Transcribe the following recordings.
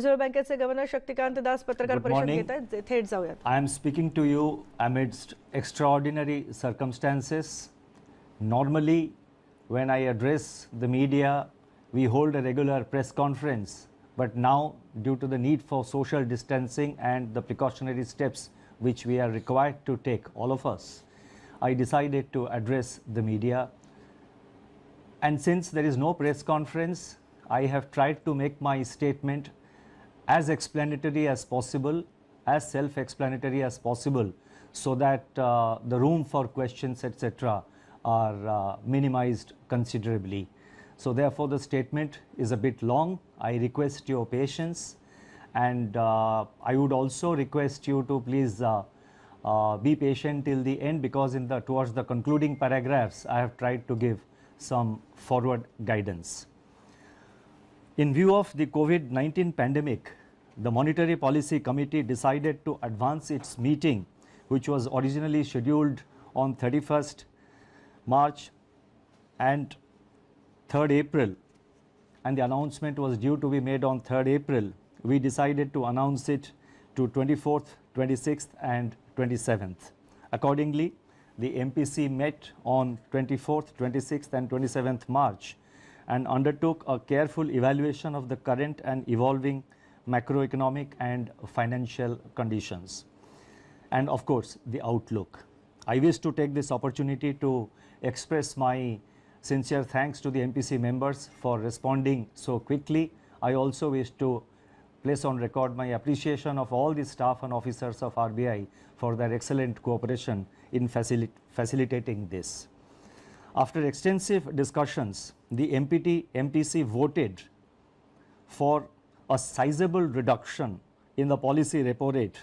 Reserve बँकेचे governor Shaktikanta Das पत्रकार Good परिषद morning. घेत आहेत. थेट जाऊयात. I am speaking to you amidst extraordinary circumstances. Normally, when I address the media, we hold a regular press conference. But now, due to the need for social distancing and the precautionary steps which we are required to take, all of us, I decided to address the media. And since there is no press conference, I have tried to make my statement as explanatory as possible, as self-explanatory as possible, so that the room for questions, etc., are minimized considerably. So therefore, the statement is a bit long. I request your patience, and I would also request you to please be patient till the end, because towards the concluding paragraphs, I have tried to give some forward guidance. In view of the COVID-19 pandemic, the Monetary Policy Committee decided to advance its meeting, which was originally scheduled on 31st March and 3rd April, and the announcement was due to be made on 3rd April. We decided to announce it to 24th, 26th and 27th. Accordingly, the MPC met on 24th, 26th and 27th March and undertook a careful evaluation of the current and evolving macroeconomic and financial conditions, and of course the outlook. I wish to take this opportunity to express my sincere thanks to the MPC members for responding so quickly. I also wish to place on record my appreciation of all the staff and officers of RBI for their excellent cooperation in facilitating this. After extensive discussions, the MPC voted for a sizable reduction in the policy repo rate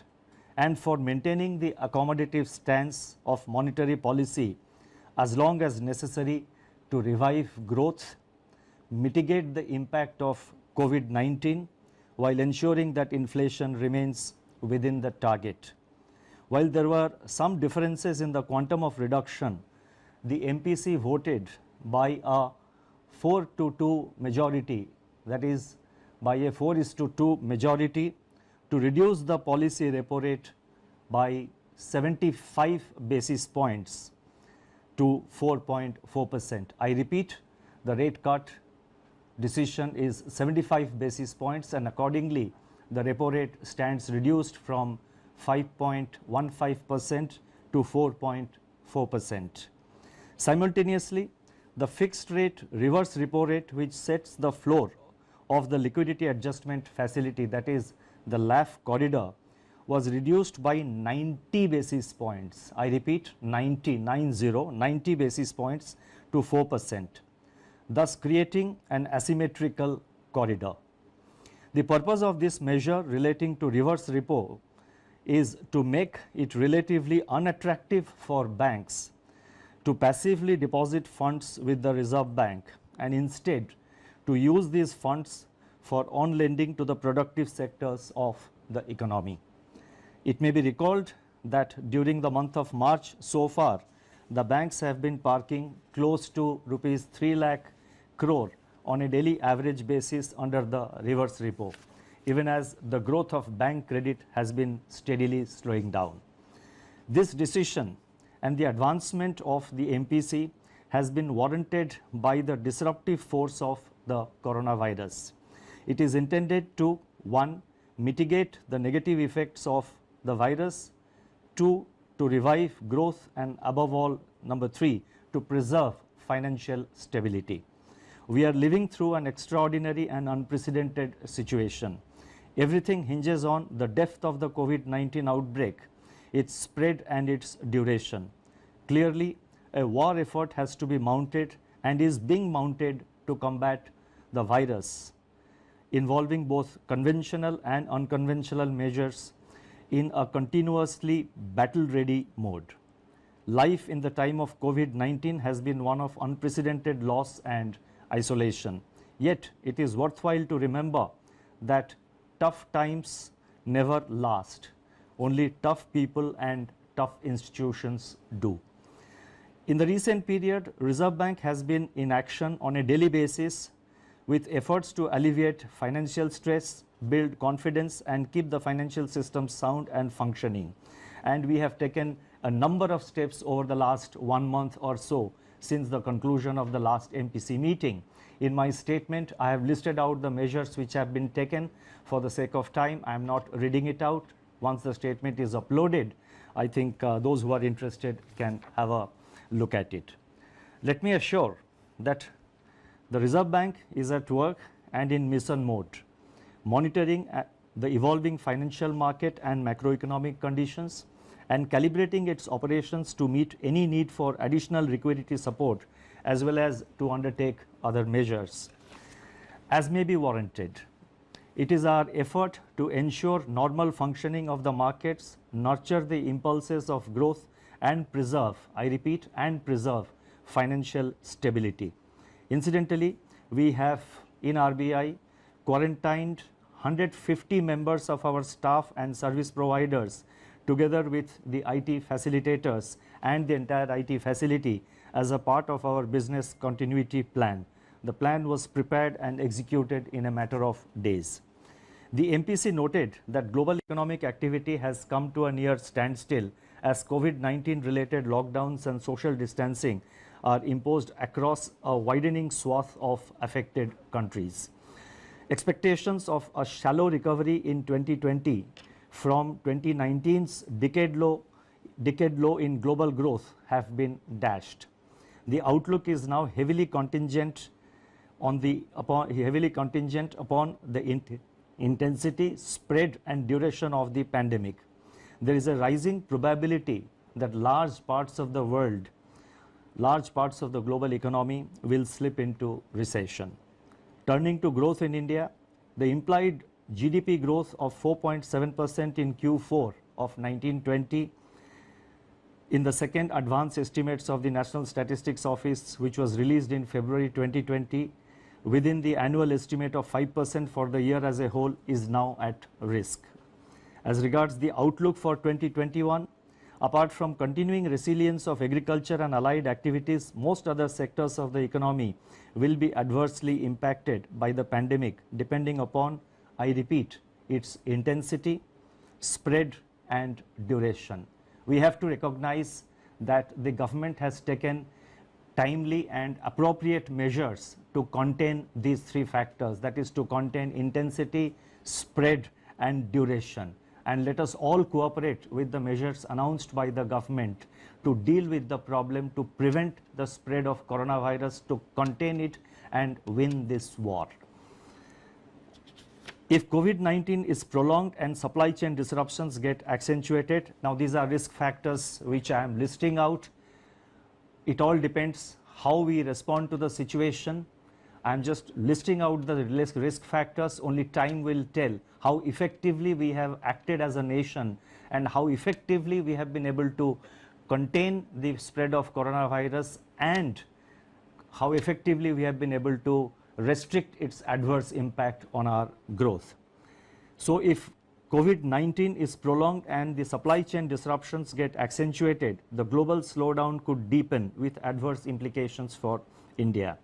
and for maintaining the accommodative stance of monetary policy as long as necessary to revive growth, mitigate the impact of COVID-19 while ensuring that inflation remains within the target. While there were some differences in the quantum of reduction, the MPC voted by a 4-2 majority, that is by a 4:2 majority, to reduce the policy repo rate by 75 basis points to 4.4%. I repeat, the rate cut decision is 75 basis points, and accordingly the repo rate stands reduced from 5.15% to 4.4%. Simultaneously, the fixed rate reverse repo rate, which sets the floor of the liquidity adjustment facility, that is the LAF corridor, was reduced by 90 basis points. I repeat, 90 basis points to 4%, thus creating an asymmetrical corridor. The purpose of this measure relating to reverse repo is to make it relatively unattractive for banks to passively deposit funds with the Reserve Bank, and instead to use these funds for on-lending to the productive sectors of the economy. It may be recalled that during the month of March so far, the banks have been parking close to rupees 3 lakh crore on a daily average basis under the reverse repo, even as the growth of bank credit has been steadily slowing down. This decision and the advancement of the MPC has been warranted by the disruptive force of the coronavirus. It is intended to, 1, mitigate the negative effects of the virus, 2, to revive growth, and above all, number 3, to preserve financial stability. We are living through an extraordinary and unprecedented situation. Everything hinges on the depth of the COVID-19 outbreak, its spread and its duration. Clearly, a war effort has to be mounted and is being mounted to combat the virus, involving both conventional and unconventional measures in a continuously battle-ready mode. Life in the time of COVID-19 has been one of unprecedented loss and isolation. Yet, it is worthwhile to remember that tough times never last. Only tough people and tough institutions do. In the recent period, Reserve Bank has been in action on a daily basis with efforts to alleviate financial stress, build confidence and keep the financial system sound and functioning. And we have taken a number of steps over the last 1 month or so since the conclusion of the last MPC meeting. In my statement, I have listed out the measures which have been taken. For the sake of time, I am not reading it out. Once the statement is uploaded, I think those who are interested can have a look at it. Let me assure that the Reserve Bank is at work and in mission mode, monitoring the evolving financial market and macroeconomic conditions and calibrating its operations to meet any need for additional liquidity support as well as to undertake other measures as may be warranted. It is our effort to ensure normal functioning of the markets, nurture the impulses of growth and preserve, I repeat, and preserve financial stability. Incidentally, we have in RBI quarantined 150 members of our staff and service providers together with the IT facilitators and the entire IT facility as a part of our business continuity plan. The plan was prepared and executed in a matter of days. The MPC noted that global economic activity has come to a near standstill as COVID-19 related lockdowns and social distancing are imposed across a widening swath of affected countries. Expectations of a shallow recovery in 2020 from 2019's decade low in global growth have been dashed. The outlook is now heavily contingent upon the intensity, spread and duration of the pandemic. There is a rising probability that large parts of the global economy will slip into recession. Turning to growth in India, the implied GDP growth of 4.7% in Q4 of 1920 in the second advance estimates of the National Statistics Office, which was released in February 2020, within the annual estimate of 5% for the year as a whole, is now at risk. As regards the outlook for 2021, apart from continuing resilience of agriculture and allied activities, most other sectors of the economy will be adversely impacted by the pandemic, depending upon, I repeat, its intensity, spread and duration. We have to recognize that the government has taken timely and appropriate measures to contain these three factors, that is to contain intensity, spread and duration. And let us all cooperate with the measures announced by the government to deal with the problem, to prevent the spread of coronavirus, to contain it and win this war. If COVID-19 is prolonged and supply chain disruptions get accentuated, now these are risk factors which I am listing out. It all depends how we respond to the situation. I am just listing out the risk factors. Only time will tell how effectively we have acted as a nation and how effectively we have been able to contain the spread of coronavirus and how effectively we have been able to restrict its adverse impact on our growth. So if COVID-19 is prolonged and the supply chain disruptions get accentuated, the global slowdown could deepen with adverse implications for India.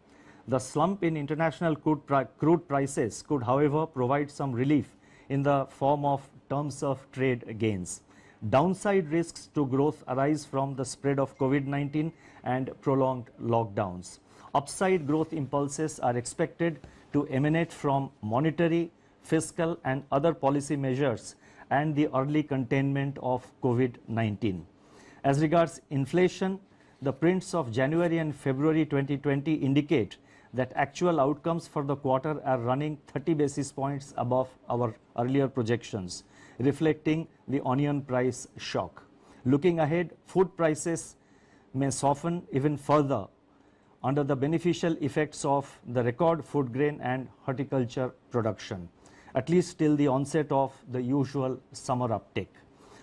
The slump in international crude prices could, however, provide some relief in the form of terms of trade gains. Downside risks to growth arise from the spread of COVID-19 and prolonged lockdowns. Upside growth impulses are expected to emanate from monetary, fiscal and other policy measures and the early containment of COVID-19. As regards inflation, the prints of January and February 2020 indicate that actual outcomes for the quarter are running 30 basis points above our earlier projections, reflecting the onion price shock. Looking ahead, food prices may soften even further under the beneficial effects of the record food grain and horticulture production, at least till the onset of the usual summer uptick.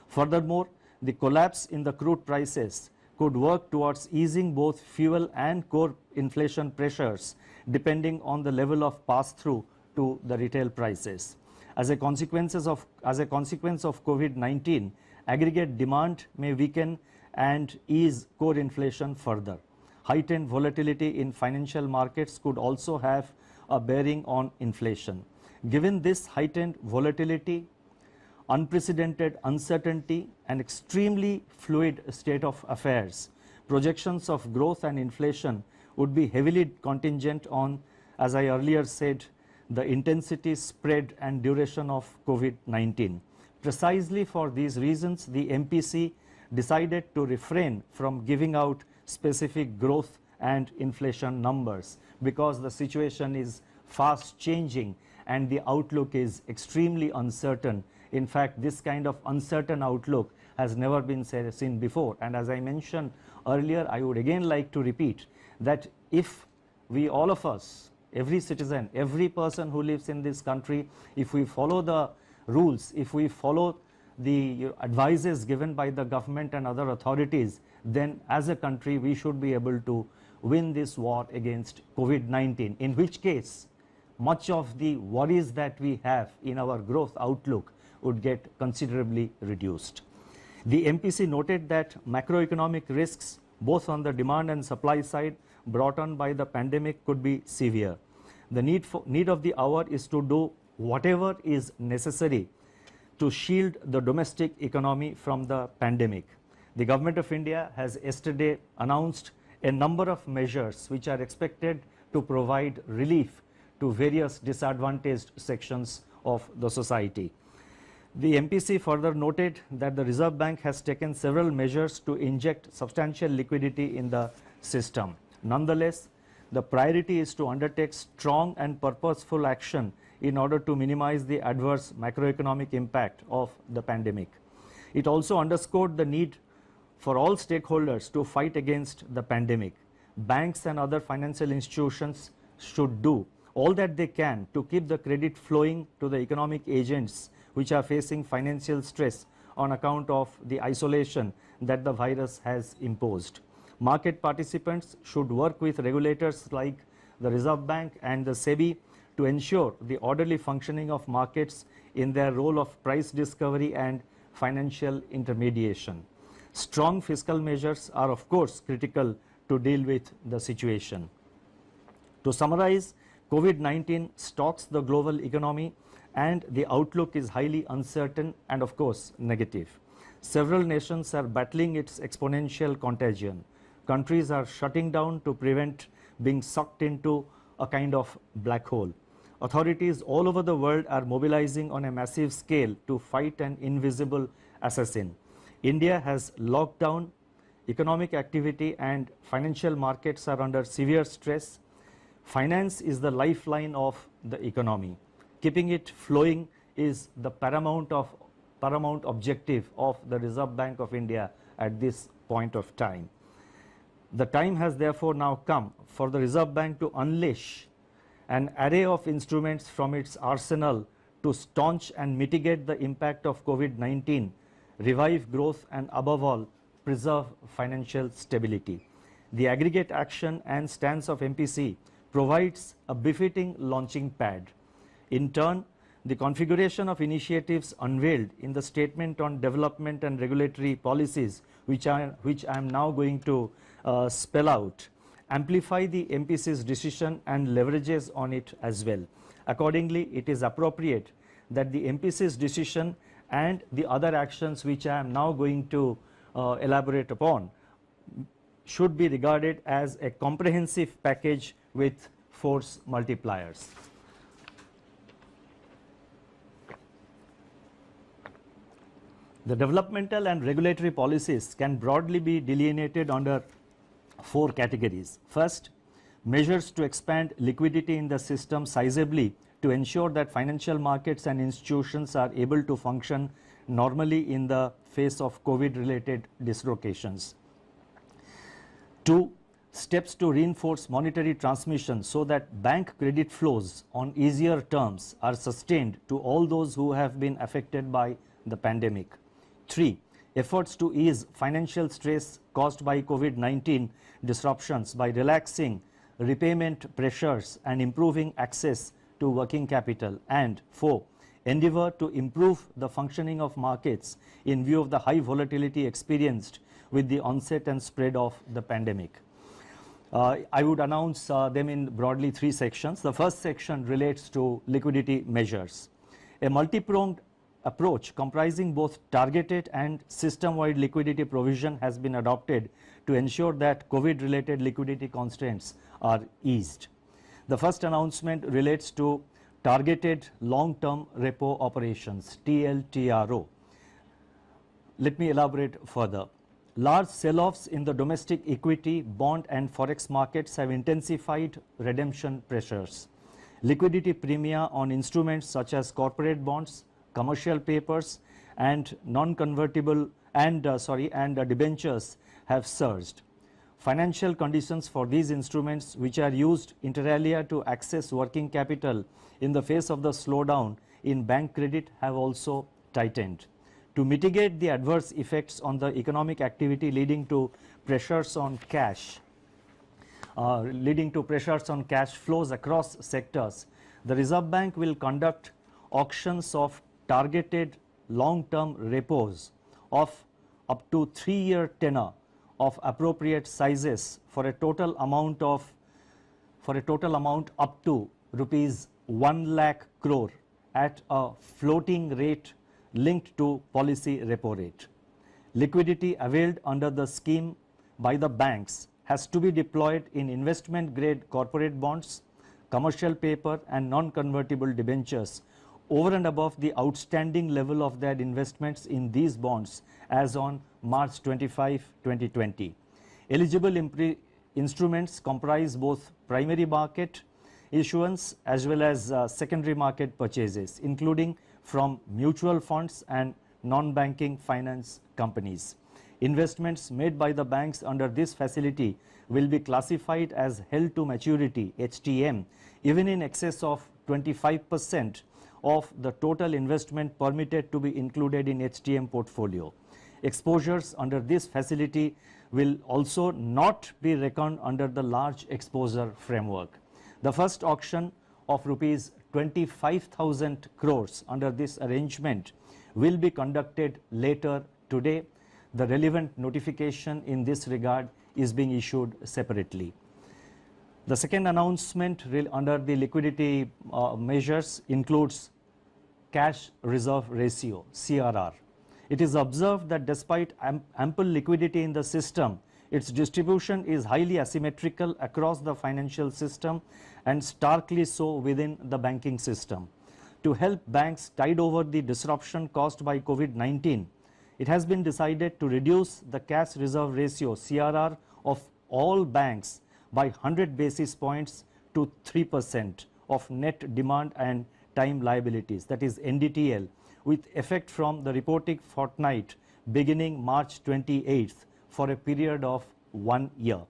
Furthermore, the collapse in the crude prices could work towards easing both fuel and core inflation pressures depending on the level of pass-through to the retail prices. As a consequence of COVID-19, aggregate demand may weaken and ease core inflation further. Heightened volatility in financial markets could also have a bearing on inflation. Given this heightened volatility, unprecedented uncertainty, and extremely fluid state of affairs, projections of growth and inflation would be heavily contingent on, as I earlier said, the intensity, spread, and duration of COVID-19. Precisely for these reasons, the MPC decided to refrain from giving out specific growth and inflation numbers because the situation is fast changing and the outlook is extremely uncertain. In fact, this kind of uncertain outlook has never been seen before. And as I mentioned earlier, I would again like to repeat that if we, all of us, every citizen, every person who lives in this country, if we follow the rules, if we follow the advices given by the government and other authorities, then as a country we should be able to win this war against COVID-19, in which case much of the worries that we have in our growth outlook would get considerably reduced. The MPC noted that macroeconomic risks both on the demand and supply side brought on by the pandemic could be severe. The need of the hour is to do whatever is necessary to shield the domestic economy from the pandemic. The Government of India has yesterday announced a number of measures which are expected to provide relief to various disadvantaged sections of the society. The MPC further noted that the Reserve Bank has taken several measures to inject substantial liquidity in the system. Nonetheless, the priority is to undertake strong and purposeful action in order to minimize the adverse macroeconomic impact of the pandemic. It also underscored the need for all stakeholders to fight against the pandemic. Banks and other financial institutions should do all that they can to keep the credit flowing to the economic agents which are facing financial stress on account of the isolation that the virus has imposed. Market participants should work with regulators like the Reserve Bank and the SEBI to ensure the orderly functioning of markets in their role of price discovery and financial intermediation. Strong fiscal measures are of course critical to deal with the situation. To summarize, COVID-19 stalks the global economy and the outlook is highly uncertain and of course negative. Several nations are battling its exponential contagion. Countries are shutting down to prevent being sucked into a kind of black hole. Authorities all over the world are mobilizing on a massive scale to fight an invisible assassin. India has locked down economic activity and financial markets are under severe stress. Finance is the lifeline of the economy. Keeping it flowing is the paramount objective of the Reserve Bank of India at this point of time. The time has therefore now come for the Reserve Bank to unleash an array of instruments from its arsenal to staunch and mitigate the impact of COVID-19, revive growth and above all preserve financial stability. The aggregate action and stance of MPC provides a befitting launching pad. In turn, the configuration of initiatives unveiled in the Statement on Development and Regulatory Policies, which I am now going to spell out, amplify the MPC's decision and leverages on it as well. Accordingly, it is appropriate that the MPC's decision and the other actions which I am now going to elaborate upon should be regarded as a comprehensive package with force multipliers. The developmental and regulatory policies can broadly be delineated under 4 categories. First, measures to expand liquidity in the system sizably to ensure that financial markets and institutions are able to function normally in the face of COVID-related dislocations. 2, steps to reinforce monetary transmission so that bank credit flows on easier terms are sustained to all those who have been affected by the pandemic. 3, efforts to ease financial stress caused by COVID-19 disruptions by relaxing repayment pressures and improving access to working capital. And 4, endeavor to improve the functioning of markets in view of the high volatility experienced with the onset and spread of the pandemic. I would announce them in broadly three sections. The first section relates to liquidity measures. A multi-pronged approach comprising both targeted and system-wide liquidity provision has been adopted to ensure that COVID-related liquidity constraints are eased. The first announcement relates to targeted long-term repo operations, TLTRO. Let me elaborate further. Large sell-offs in the domestic equity, bond and forex markets have intensified redemption pressures. Liquidity premia on instruments such as corporate bonds, commercial papers and non-convertible and debentures have surged. Financial conditions for these instruments, which are used inter alia to access working capital in the face of the slowdown in bank credit, have also tightened. To mitigate the adverse effects on the economic activity leading to pressures on cash flows across sectors, the Reserve Bank will conduct auctions of targeted long-term repos of up to 3-year tenor of appropriate sizes for a total amount up to rupees 1 lakh crore at a floating rate linked to policy repo rate. Liquidity availed under the scheme by the banks has to be deployed in investment grade corporate bonds, commercial paper and non-convertible debentures over and above the outstanding level of their investments in these bonds as on March 25, 2020. Eligible instruments comprise both primary market issuance as well as secondary market purchases, including from mutual funds and non-banking finance companies. Investments made by the banks under this facility will be classified as held to maturity HTM even in excess of 25% of the total investment permitted to be included in HTM portfolio. Exposures under this facility will also not be reckoned under the large exposure framework. The first auction of rupees 25,000 crores under this arrangement will be conducted later today. The relevant notification in this regard is being issued separately. The second announcement under the liquidity measures includes cash reserve ratio, CRR. It is observed that despite ample liquidity in the system, its distribution is highly asymmetrical across the financial system and starkly so within the banking system. To help banks tide over the disruption caused by COVID-19, it has been decided to reduce the cash reserve ratio, CRR, of all banks by 100 basis points to 3% of net demand and time liabilities, that is NDTL, with effect from the reporting fortnight beginning March 28th for a period of 1 year.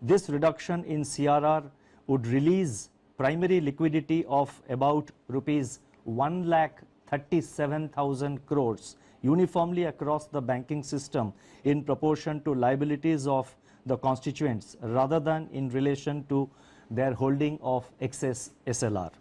This reduction in CRR would release primary liquidity of about rupees 1,37,000 crores uniformly across the banking system in proportion to liabilities of the constituents rather than in relation to their holding of excess SLR.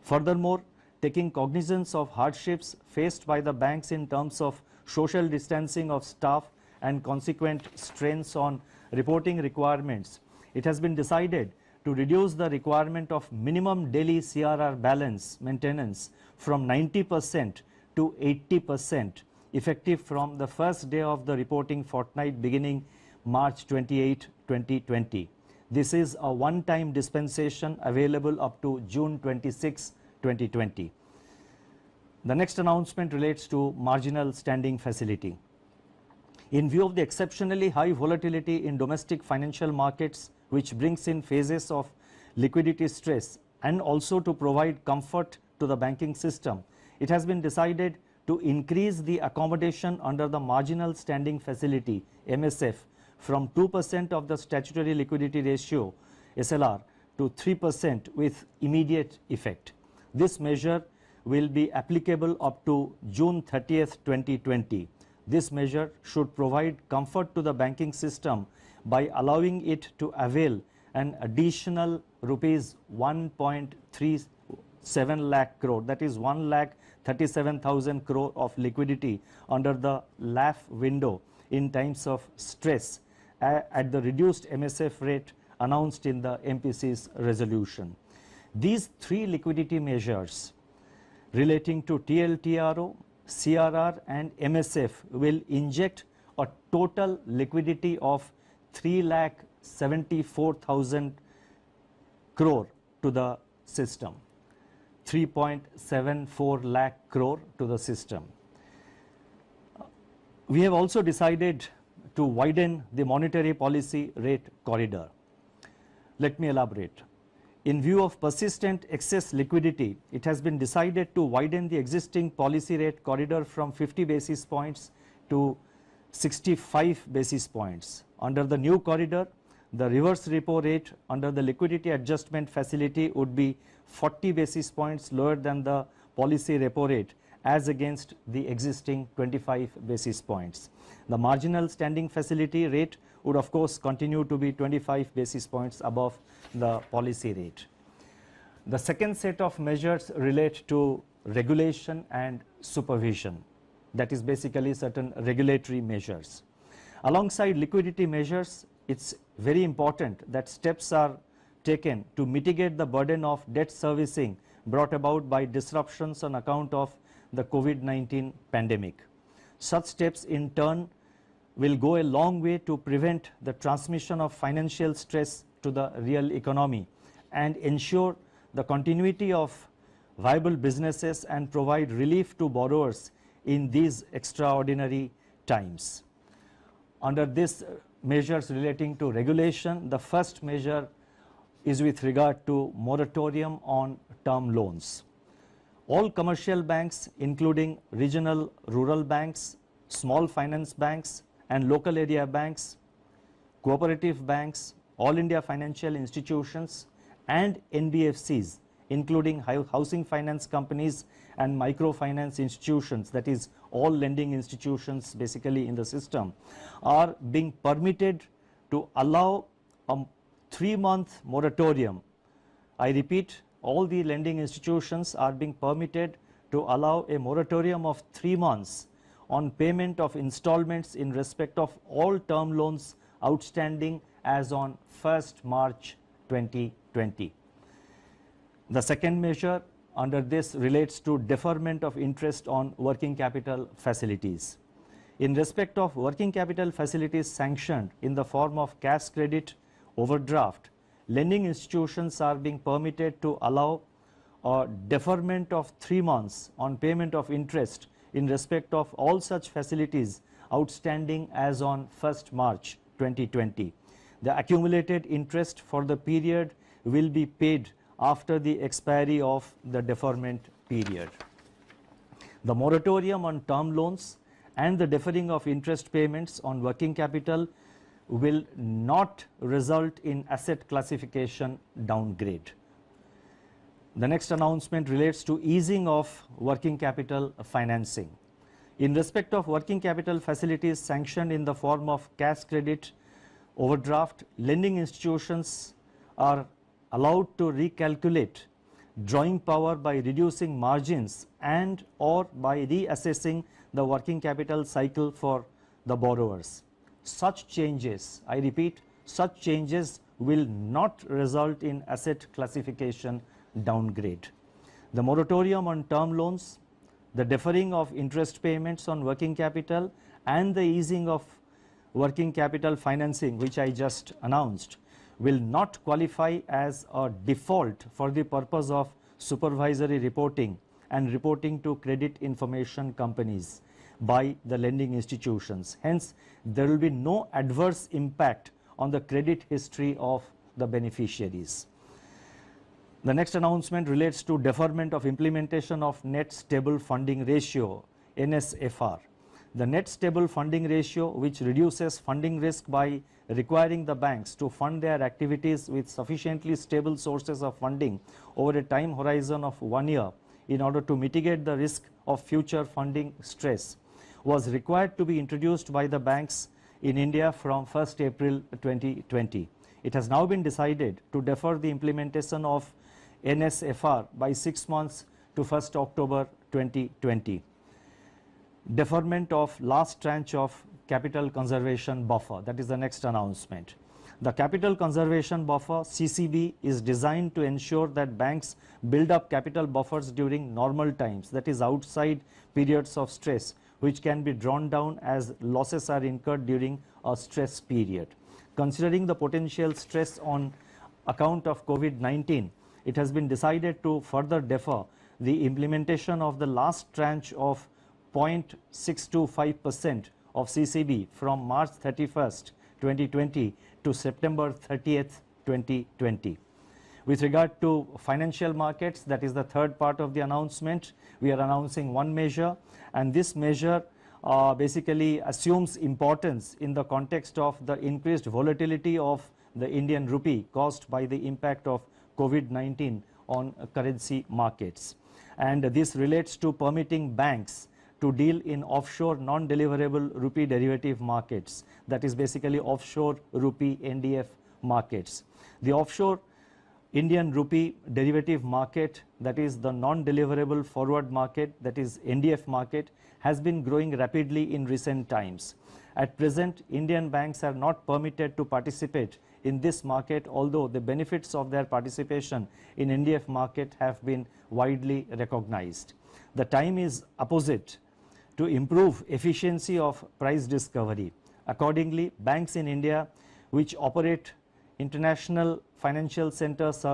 Furthermore, taking cognizance of hardships faced by the banks in terms of social distancing of staff and consequent strains on reporting requirements, it has been decided to reduce the requirement of minimum daily CRR balance maintenance from 90% to 80% effective from the first day of the reporting fortnight beginning March 28, 2020. This is a one-time dispensation available up to June 26, 2020. The next announcement relates to marginal standing facility. In view of the exceptionally high volatility in domestic financial markets, which brings in phases of liquidity stress, and also to provide comfort to the banking system, it has been decided to increase the accommodation under the marginal standing facility, MSF, from 2% of the statutory liquidity ratio, SLR, to 3% with immediate effect. This measure will be applicable up to June 30th, 2020. This measure should provide comfort to the banking system by allowing it to avail an additional rupees 1.37 lakh crore, that is 1,37,000 crore of liquidity under the LAF window in times of stress at the reduced MSF rate announced in the MPC's resolution. These three liquidity measures relating to TLTRO, CRR and MSF will inject a total liquidity of 3,74,000 crore to the system, 3.74 lakh crore to the system. We have also decided to widen the monetary policy rate corridor. Let me elaborate. In view of persistent excess liquidity, it has been decided to widen the existing policy rate corridor from 50 basis points to 65 basis points. Under the new corridor, the reverse repo rate under the liquidity adjustment facility would be 40 basis points lower than the policy repo rate as against the existing 25 basis points. The marginal standing facility rate would of course continue to be 25 basis points above the policy rate. The second set of measures relate to regulation and supervision, that is basically certain regulatory measures. Alongside liquidity measures, it's very important that steps are taken to mitigate the burden of debt servicing brought about by disruptions on account of the COVID-19 pandemic. Such steps in turn will go a long way to prevent the transmission of financial stress to the real economy and ensure the continuity of viable businesses and provide relief to borrowers in these extraordinary times. Under these measures relating to regulation, the first measure is with regard to moratorium on term loans. All commercial banks, including regional rural banks, small finance banks and local area banks, cooperative banks, all India financial institutions and NBFCs, including housing finance companies and microfinance institutions, that is all lending institutions basically in the system, are being permitted to allow a 3-month moratorium. I repeat, all the lending institutions are being permitted to allow a moratorium of 3 months on payment of installments in respect of all term loans outstanding as on 1st March 2020. The second measure under this relates to deferment of interest on working capital facilities. In respect of working capital facilities sanctioned in the form of cash credit, overdraft, lending institutions are being permitted to allow a deferment of 3 months on payment of interest in respect of all such facilities outstanding as on 1st March 2020. The accumulated interest for the period will be paid after the expiry of the deferment period. The moratorium on term loans and the deferring of interest payments on working capital will not result in asset classification downgrade. The next announcement relates to easing of working capital financing. In respect of working capital facilities sanctioned in the form of cash credit, overdraft, lending institutions are allowed to recalculate drawing power by reducing margins and or by reassessing the working capital cycle for the borrowers. Such changes, I repeat, such changes will not result in asset classification downgrade. The moratorium on term loans, the deferring of interest payments on working capital and the easing of working capital financing, which I just announced, will not qualify as a default for the purpose of supervisory reporting and reporting to credit information companies by the lending institutions. Hence, there will be no adverse impact on the credit history of the beneficiaries. The next announcement relates to deferment of implementation of Net Stable Funding Ratio, NSFR. The Net Stable Funding Ratio, which reduces funding risk by requiring the banks to fund their activities with sufficiently stable sources of funding over a time horizon of 1 year in order to mitigate the risk of future funding stress, was required to be introduced by the banks in India from 1st April 2020. It has now been decided to defer the implementation of NSFR by 6 months to 1st October 2020. Deferment of last tranche of capital conservation buffer, that is the next announcement. The capital conservation buffer CCB is designed to ensure that banks build up capital buffers during normal times, that is outside periods of stress, which can be drawn down as losses are incurred during a stress period. Considering the potential stress on account of COVID-19, it has been decided to further defer the implementation of the last tranche of 0.625% of CCB from March 31st, 2020 to September 30th, 2020. With regard to financial markets, that is the third part of the announcement, we are announcing one measure, and this measure basically assumes importance in the context of the increased volatility of the Indian rupee caused by the impact of COVID-19 on currency markets. And this relates to permitting banks to deal in offshore non-deliverable rupee derivative markets, that is basically offshore rupee NDF markets. The offshore Indian rupee derivative market, that is the non-deliverable forward market, that is NDF market, has been growing rapidly in recent times. At present, Indian banks are not permitted to participate in this market, although the benefits of their participation in NDF market have been widely recognized. The time is opposite to improve efficiency of price discovery. Accordingly, banks in India which operate International Financial Service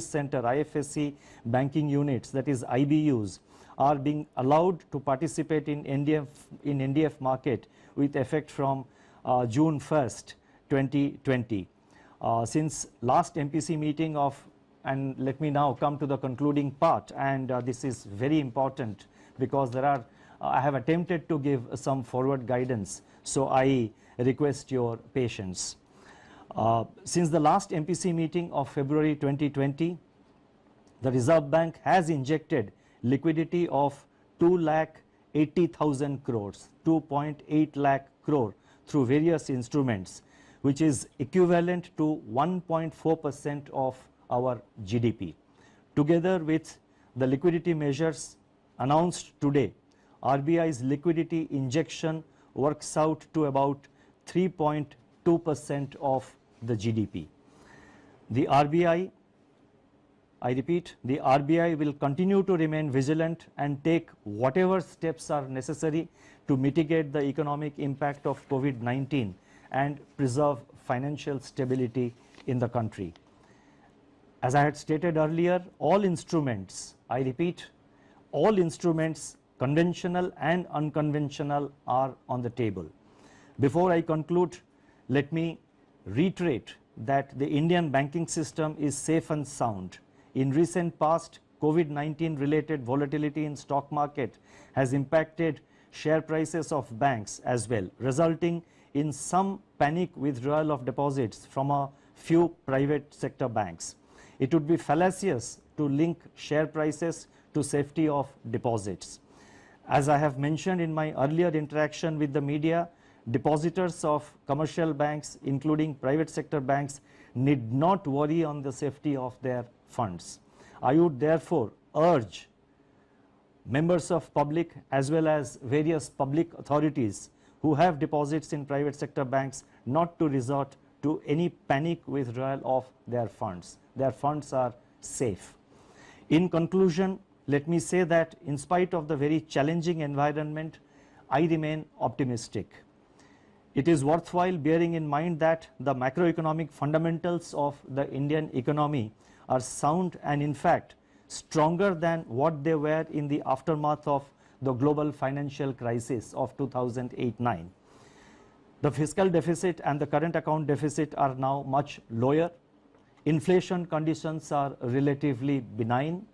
Center IFSC banking units, that is IBUs, are being allowed to participate in NDF market with effect from June 1st, 2020. Since last MPC meeting of, and let me now come to the concluding part, and this is very important because there are, I have attempted to give some forward guidance, so I request your patience. Since the last MPC meeting of February 2020, the Reserve Bank has injected liquidity of 2,80,000 crores, 2.8 lakh crore through various instruments, which is equivalent to 1.4% of our GDP. Together with the liquidity measures announced today, RBI's liquidity injection works out to about 3.2% of the GDP. The RBI, I repeat, the RBI will continue to remain vigilant and take whatever steps are necessary to mitigate the economic impact of COVID-19 and preserve financial stability in the country. As I had stated earlier, all instruments, I repeat, all instruments, conventional and unconventional, are on the table. Before I conclude, let me reiterate that the Indian banking system is safe and sound. In recent past, COVID-19 related volatility in stock market has impacted share prices of banks as well, resulting in some panic withdrawal of deposits from a few private sector banks. It would be fallacious to link share prices to safety of deposits. As I have mentioned in my earlier interaction with the media, depositors of commercial banks, including private sector banks, need not worry on the safety of their funds. I would therefore urge members of public as well as various public authorities who have deposits in private sector banks not to resort to any panic withdrawal of their funds. Their funds are safe. In conclusion, let me say that in spite of the very challenging environment, I remain optimistic. It is worthwhile bearing in mind that the macroeconomic fundamentals of the Indian economy are sound and in fact stronger than what they were in the aftermath of the global financial crisis of 2008-9. The fiscal deficit and the current account deficit are now much lower. Inflation conditions are relatively benign,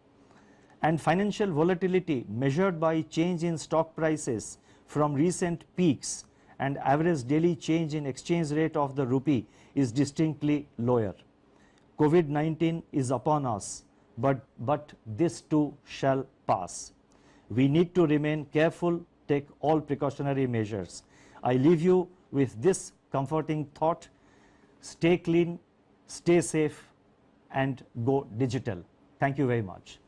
and financial volatility measured by change in stock prices from recent peaks and average daily change in exchange rate of the rupee is distinctly lower. COVID-19 is upon us, but this too shall pass. We need to remain careful, take all precautionary measures. I leave you with this comforting thought: stay clean, stay safe, and go digital. Thank you very much.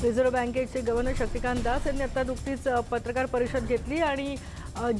Reserve बँकेचे governor Shaktikanta Das यांनी आता नुकतीच पत्रकार परिषद घेतली आणि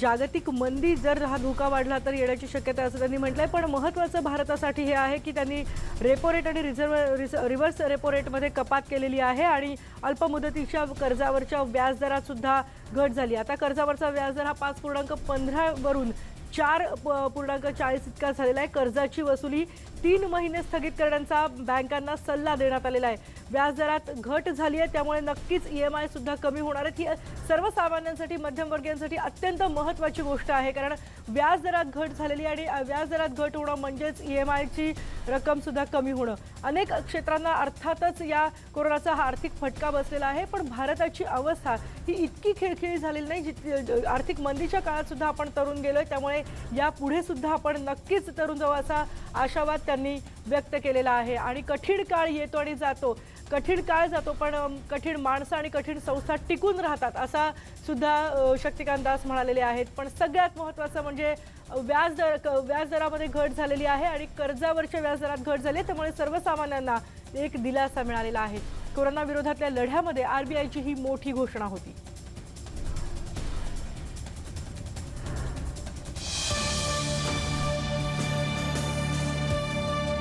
जागतिक मंदी जर हा धोका वाढला तर येण्याची शक्यता असं त्यांनी म्हटलंय. पण महत्त्वाचं भारतासाठी हे आहे की त्यांनी रेपो रेट आणि रिव्हर्स रेपो रेटमध्ये कपात केलेली आहे आणि अल्पमुदतीच्या कर्जावरच्या व्याजदरात सुद्धा घट झाली. आता कर्जावरचा व्याजदर हा 5.15 वरून 4.40 इतका झालेला आहे. कर्जाची वसुली 3 महिने स्थगित करण्याचा बँकांना सल्ला देण्यात आलेला आहे. व्याजदरात घट झाली आहे त्यामुळे नक्कीच EMI सुद्धा कमी होणार आहेत. ही सर्वसामान्यांसाठी मध्यमवर्गीयांसाठी अत्यंत महत्त्वाची गोष्ट आहे, कारण व्याजदरात घट झालेली आणि व्याजदरात घट होणं म्हणजेच EMIची रक्कम सुद्धा कमी होणं. अनेक क्षेत्रांना अर्थातच या कोरोनाचा हा आर्थिक फटका बसलेला आहे, पण भारताची अवस्था ही इतकी खिळखिळी झालेली नाही. आर्थिक मंदीच्या काळात सुद्धा आपण तरुण गेलोय, त्यामुळे यापुढे सुद्धा आपण नक्कीच तरुण जाऊ असा आशावाद त्यांनी व्यक्त केलेला आहे. आणि कठीण काळ येतो आणि जातो, कठीण काळ जातो पण कठीण माणसं आणि कठीण संस्था टिकून राहतात असा सुद्धा शक्तिकांत दास म्हणालेले आहेत. पण सगळ्यात महत्त्वाचं म्हणजे व्याजदरामध्ये घट झालेली आहे आणि कर्जावरच्या व्याजदरात घट झाली, त्यामुळे सर्वसामान्यांना एक दिलासा मिळालेला आहे. कोरोना विरोधातल्या लढ्यामध्ये RBIची ही मोठी घोषणा होती.